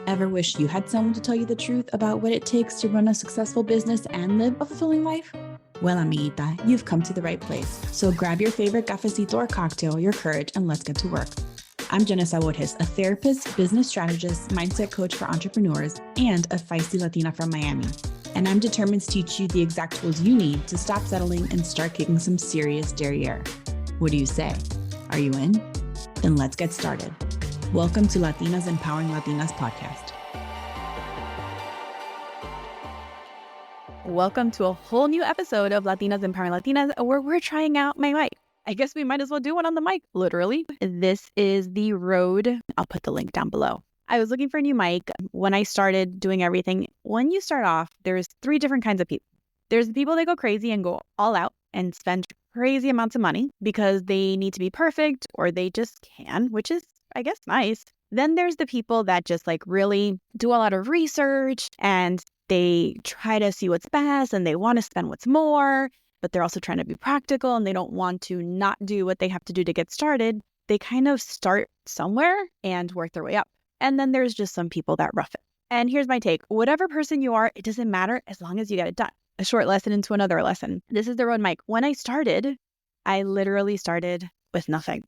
Ever wish you had someone to tell you the truth about what it takes to run a successful business and live a fulfilling life? Well, amiguita, you've come to the right place. So grab your favorite cafecito or cocktail, your courage, and let's get to work. I'm Jenna Borges, a therapist, business strategist, mindset coach for entrepreneurs, and a feisty Latina from Miami. And I'm determined to teach you the exact tools you need to stop settling and start kicking some serious derriere. What do you say? Are you in? Then let's get started. Welcome to Latinas Empowering Latinas podcast. Welcome to a whole new episode of Latinas Empowering Latinas, where we're trying out my mic. I guess we might as well do one on the mic, literally. This is the Rode. I'll put the link down below. I was looking for a new mic when I started doing everything. When you start off, there's three different kinds of people. There's the people that go crazy and go all out and spend crazy amounts of money because they need to be perfect or they just can, which is, I guess, nice. Then there's the people that just really do a lot of research and they try to see what's best and they want to spend what's more, but they're also trying to be practical and they don't want to not do what they have to do to get started. They kind of start somewhere and work their way up. And then there's just some people that rough it. And here's my take. Whatever person you are, it doesn't matter as long as you get it done. A short lesson into another lesson. This is the Rode mic. When I started, I literally started with nothing,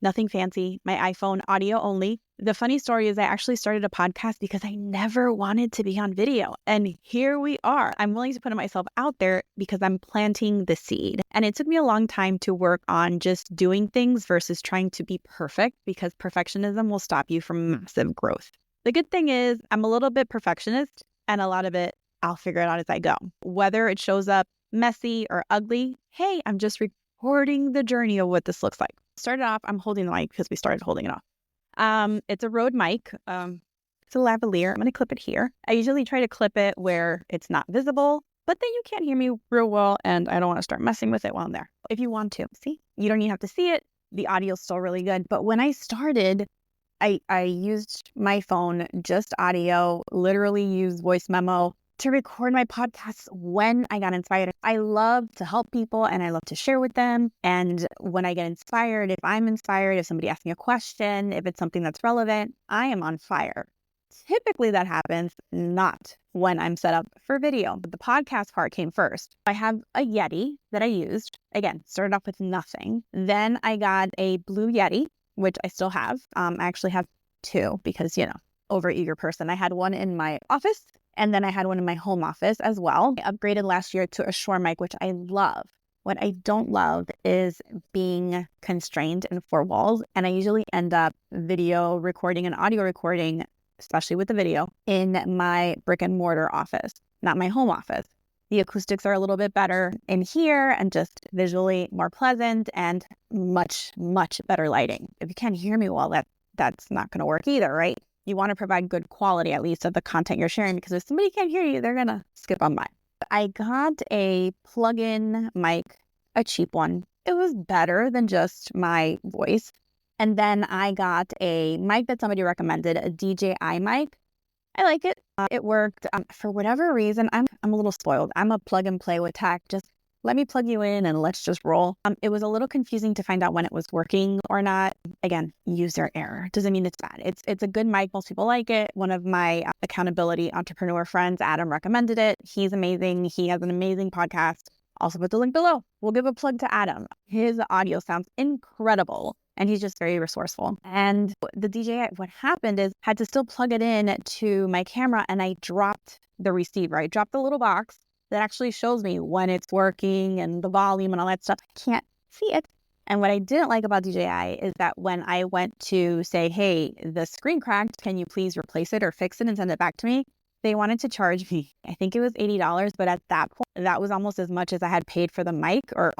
nothing fancy, my iPhone audio only. The funny story is I actually started a podcast because I never wanted to be on video. And here we are. I'm willing to put myself out there because I'm planting the seed. And it took me a long time to work on just doing things versus trying to be perfect because perfectionism will stop you from massive growth. The good thing is I'm a little bit perfectionist and a lot of it, I'll figure it out as I go. Whether it shows up messy or ugly, hey, I'm just recording the journey of what this looks like. Started off, I'm holding the mic because we started holding it off. It's a Rode mic. It's a lavalier. I'm going to clip it here. I usually try to clip it where it's not visible, but then you can't hear me real well, and I don't want to start messing with it while I'm there. If you want to, see, you don't even have to see it. The audio's still really good. But when I started, I used my phone, just audio, literally used voice memo to record my podcasts when I got inspired. I love to help people and I love to share with them. And when I get inspired, if I'm inspired, if somebody asks me a question, if it's something that's relevant, I am on fire. Typically that happens not when I'm set up for video. But the podcast part came first. I have a Yeti that I used. Again, started off with nothing. Then I got a Blue Yeti, which I still have. I actually have two because, overeager person. I had one in my office. And then I had one in my home office as well. I upgraded last year to a Shure mic, which I love. What I don't love is being constrained in four walls. And I usually end up video recording and audio recording, especially with the video, in my brick and mortar office, not my home office. The acoustics are a little bit better in here and just visually more pleasant and much, much better lighting. If you can't hear me well, that's not going to work either, right? You want to provide good quality, at least, of the content you're sharing, because if somebody can't hear you, they're going to skip on by. I got a plug-in mic, a cheap one. It was better than just my voice. And then I got a mic that somebody recommended, a DJI mic. I like it. It worked. For whatever reason, I'm a little spoiled. I'm a plug and play with tech. Just let me plug you in and let's just roll. It was a little confusing to find out when it was working or not. Again, user error. Doesn't mean it's bad. It's a good mic. Most people like it. One of my accountability entrepreneur friends, Adam, recommended it. He's amazing. He has an amazing podcast. Also put the link below. We'll give a plug to Adam. His audio sounds incredible. And he's just very resourceful. And the DJI, what happened is had to still plug it in to my camera and I dropped the receiver. I dropped the little box that actually shows me when it's working and the volume and all that stuff. I can't see it. And what I didn't like about DJI is that when I went to say, hey, the screen cracked, can you please replace it or fix it and send it back to me? They wanted to charge me, I think it was $80, but at that point, that was almost as much as I had paid for the mic or,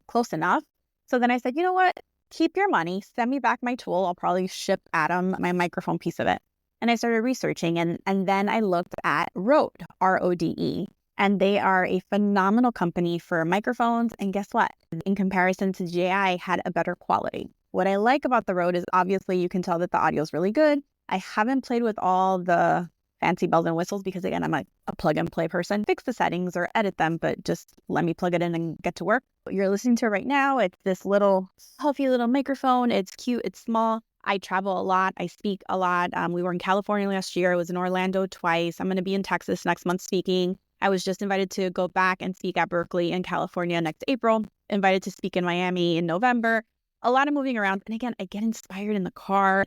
close enough. So then I said, you know what? Keep your money, send me back my tool. I'll probably ship Adam my microphone piece of it. And I started researching and then I looked at Rode, R-O-D-E. And they are a phenomenal company for microphones. And guess what? In comparison to DJI, had a better quality. What I like about the Rode is obviously you can tell that the audio is really good. I haven't played with all the fancy bells and whistles because, again, I'm a plug and play person. Fix the settings or edit them, but just let me plug it in and get to work. What you're listening to right now, it's this little puffy little microphone. It's cute. It's small. I travel a lot. I speak a lot. We were in California last year. I was in Orlando twice. I'm going to be in Texas next month speaking. I was just invited to go back and speak at Berkeley in California next April. Invited to speak in Miami in November. A lot of moving around. And again, I get inspired in the car.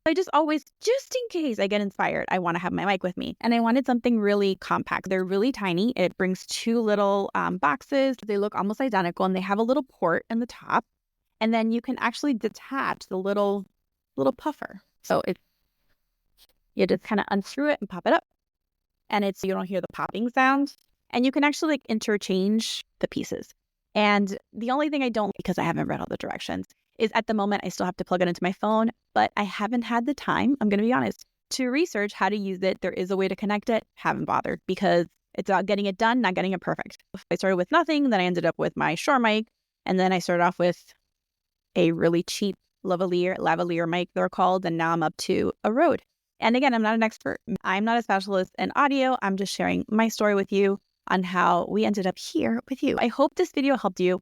I just always, just in case I get inspired, I want to have my mic with me. And I wanted something really compact. They're really tiny. It brings two little boxes. They look almost identical and they have a little port in the top. And then you can actually detach the little puffer. So you just kind of unscrew it and pop it up. And you don't hear the popping sound. And you can actually interchange the pieces. And the only thing I don't, because I haven't read all the directions, is at the moment I still have to plug it into my phone, but I haven't had the time, I'm going to be honest, to research how to use it. There is a way to connect it. Haven't bothered because it's about getting it done, not getting it perfect. I started with nothing, then I ended up with my Shure mic, and then I started off with a really cheap lavalier mic, they're called, and now I'm up to a Rode. And again, I'm not an expert. I'm not a specialist in audio. I'm just sharing my story with you on how we ended up here with you. I hope this video helped you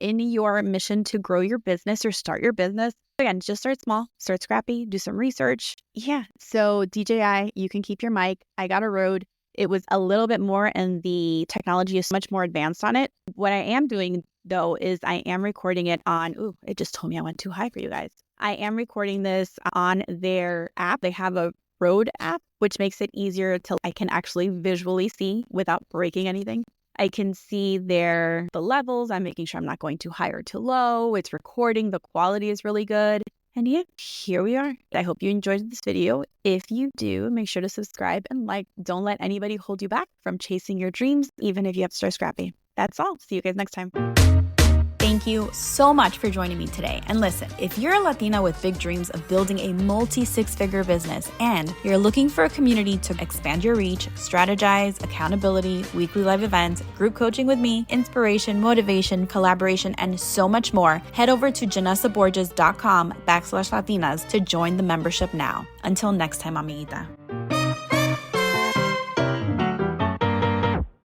in your mission to grow your business or start your business. Again, just start small, start scrappy, do some research. Yeah, so DJI, you can keep your mic. I got a Rode. It was a little bit more, and the technology is much more advanced on it. What I am doing, though, is I am recording it on, it just told me I went too high for you guys. I am recording this on their app. They have a Rode app, which makes it easier I can actually visually see without breaking anything. I can see the levels. I'm making sure I'm not going too high or too low. It's recording. The quality is really good. And yeah, here we are. I hope you enjoyed this video. If you do, make sure to subscribe and like. Don't let anybody hold you back from chasing your dreams, even if you have to start scrappy. That's all. See you guys next time. Thank you so much for joining me today. And listen, if you're a Latina with big dreams of building a multi-six-figure business and you're looking for a community to expand your reach, strategize, accountability, weekly live events, group coaching with me, inspiration, motivation, collaboration, and so much more, head over to janessaborges.com/Latinas to join the membership now. Until next time, amiguita.